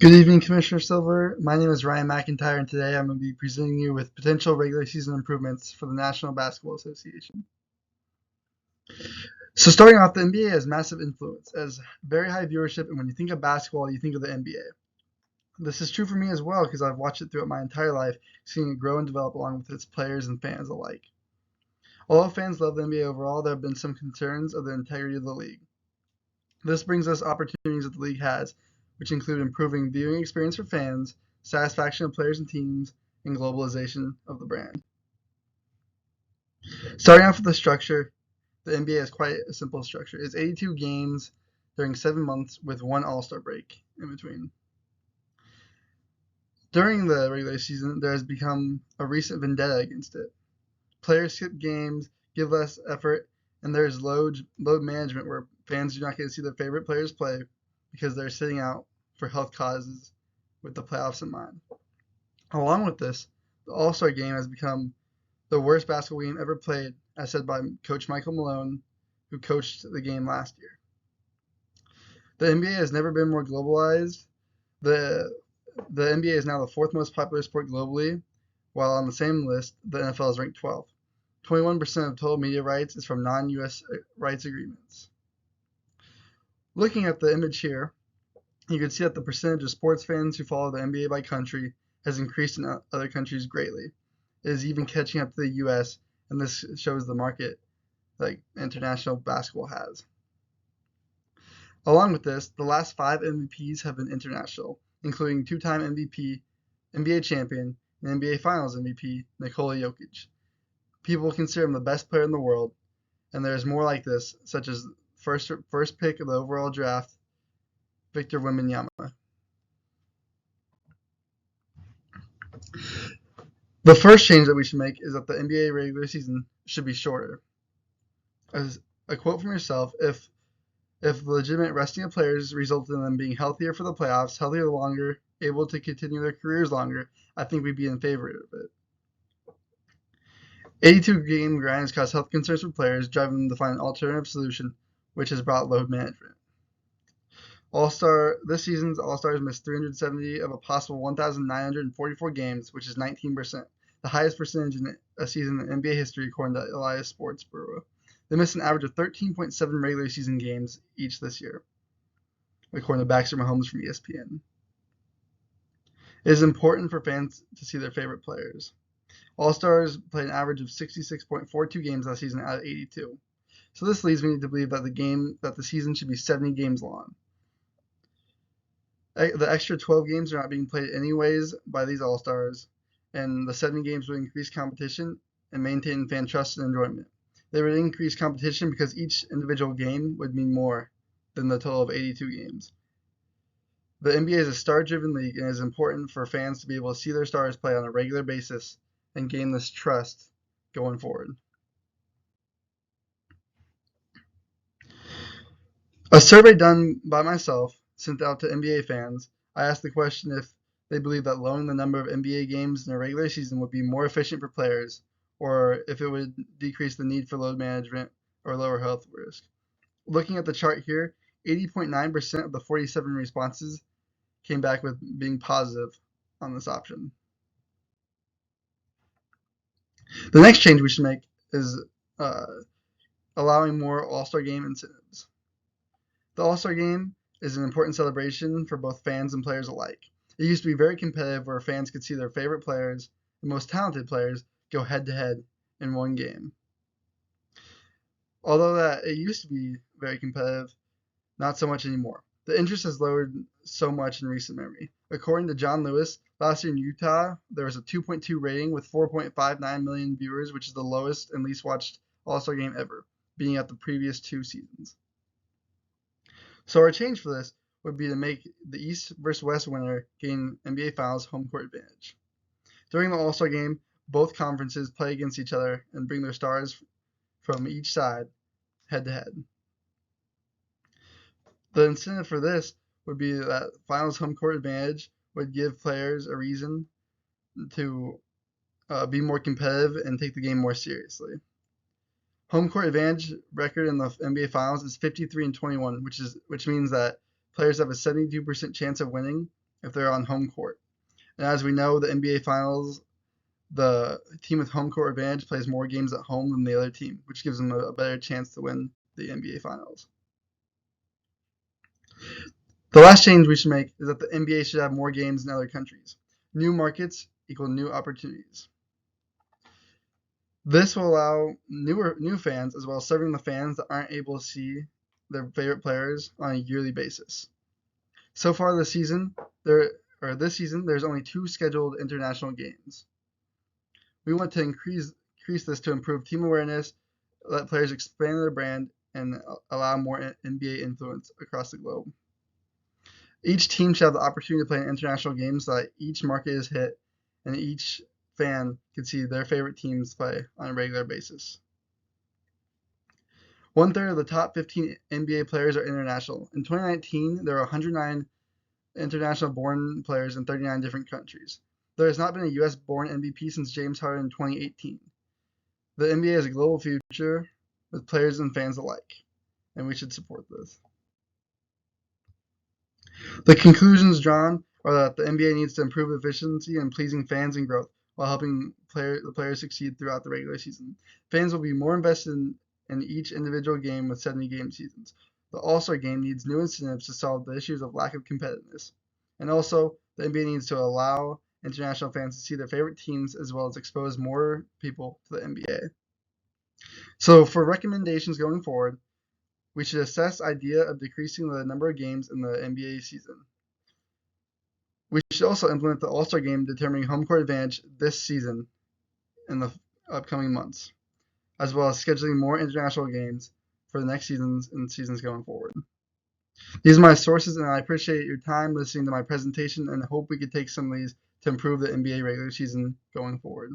Good evening, Commissioner Silver. My name is Ryan McIntyre, and today I'm going to be presenting you with potential regular season improvements for the National Basketball Association. So starting off, the NBA has massive influence, as very high viewership, and when you think of basketball, you think of the NBA. This is true for me as well, because I've watched it throughout my entire life, seeing it grow and develop along with its players and fans alike. Although fans love the NBA overall, there have been some concerns of the integrity of the league. This brings us opportunities that the league has, which include improving viewing experience for fans, satisfaction of players and teams, and globalization of the brand. Starting off with the structure, the NBA has quite a simple structure. It's 82 games during 7 months with one All-Star break in between. During the regular season, there has become a recent vendetta against it. Players skip games, give less effort, and there's load management where fans do not get to see their favorite players play because they're sitting out for health causes with the playoffs in mind. Along with this, the All-Star game has become the worst basketball game ever played, as said by Coach Michael Malone, who coached the game last year. The NBA has never been more globalized. The NBA is now the fourth most popular sport globally, while on the same list, the NFL is ranked 12th. 21% of total media rights is from non-US rights agreements. Looking at the image here, you can see that the percentage of sports fans who follow the NBA by country has increased in other countries greatly. It is even catching up to the US, and this shows the market that international basketball has. Along with this, the last 5 MVPs have been international, including two-time MVP, NBA champion, and NBA Finals MVP Nikola Jokic. People consider him the best player in the world, and there's more like this, such as first pick of the overall draft, Victor Wembanyama. The first change that we should make is that the NBA regular season should be shorter. As a quote from yourself, if legitimate resting of players resulted in them being healthier for the playoffs, healthier longer, able to continue their careers longer, I think we'd be in favor of it. 82 game grind has caused health concerns for players, driving them to find an alternative solution, which has brought load management. This season's All-Stars missed 370 of a possible 1,944 games, which is 19%, the highest percentage in a season in NBA history according to Elias Sports Bureau. They missed an average of 13.7 regular season games each this year, according to Baxter Mahomes from ESPN. It is important for fans to see their favorite players. All-Stars played an average of 66.42 games last season out of 82. So this leads me to believe that the season should be 70 games long. The extra 12 games are not being played anyways by these All-Stars, and the 70 games would increase competition and maintain fan trust and enjoyment. They would increase competition because each individual game would mean more than the total of 82 games. The NBA is a star-driven league, and it is important for fans to be able to see their stars play on a regular basis and gain this trust going forward. A survey done by myself sent out to NBA fans, I asked the question if they believe that lowering the number of NBA games in a regular season would be more efficient for players, or if it would decrease the need for load management or lower health risk. Looking at the chart here, 80.9% of the 47 responses came back with being positive on this option. The next change we should make is allowing more All-Star Game incentives. The All-Star Game is an important celebration for both fans and players alike. It used to be very competitive where fans could see their favorite players and most talented players go head-to-head in one game. Although that it used to be very competitive, not so much anymore. The interest has lowered so much in recent memory. According to John Lewis, last year in Utah, there was a 2.2 rating with 4.59 million viewers, which is the lowest and least watched All-Star game ever, being at the previous 2 seasons. So our change for this would be to make the East versus West winner gain NBA Finals home court advantage. During the All-Star game, both conferences play against each other and bring their stars from each side head-to-head. The incentive for this would be that Finals home court advantage would give players a reason to be more competitive and take the game more seriously. Home court advantage record in the NBA Finals is 53-21, which means that players have a 72% chance of winning if they're on home court. And as we know, the NBA Finals, the team with home court advantage plays more games at home than the other team, which gives them a better chance to win the NBA Finals. The last change we should make is that the NBA should have more games in other countries. New markets equal new opportunities. This will allow new fans, as well as serving the fans that aren't able to see their favorite players on a yearly basis. So far this season, there's only 2 scheduled international games. We want to increase this to improve team awareness, let players expand their brand, and allow more NBA influence across the globe. Each team should have the opportunity to play in international games so that each market is hit and each fan can see their favorite teams play on a regular basis. 1/3 of the top 15 NBA players are international. In 2019, there were 109 international born players in 39 different countries. There has not been a US born MVP since James Harden in 2018. The NBA has a global future with players and fans alike, and we should support this. The conclusions drawn are that the NBA needs to improve efficiency and pleasing fans and growth while helping the players succeed throughout the regular season. Fans will be more invested in each individual game with 70-game seasons. The All-Star Game needs new incentives to solve the issues of lack of competitiveness. And also, the NBA needs to allow international fans to see their favorite teams as well as expose more people to the NBA. So for recommendations going forward, we should assess the idea of decreasing the number of games in the NBA season. We should also implement the All-Star Game determining home court advantage this season in the upcoming months, as well as scheduling more international games for the next seasons and seasons going forward. These are my sources, and I appreciate your time listening to my presentation and hope we could take some of these to improve the NBA regular season going forward.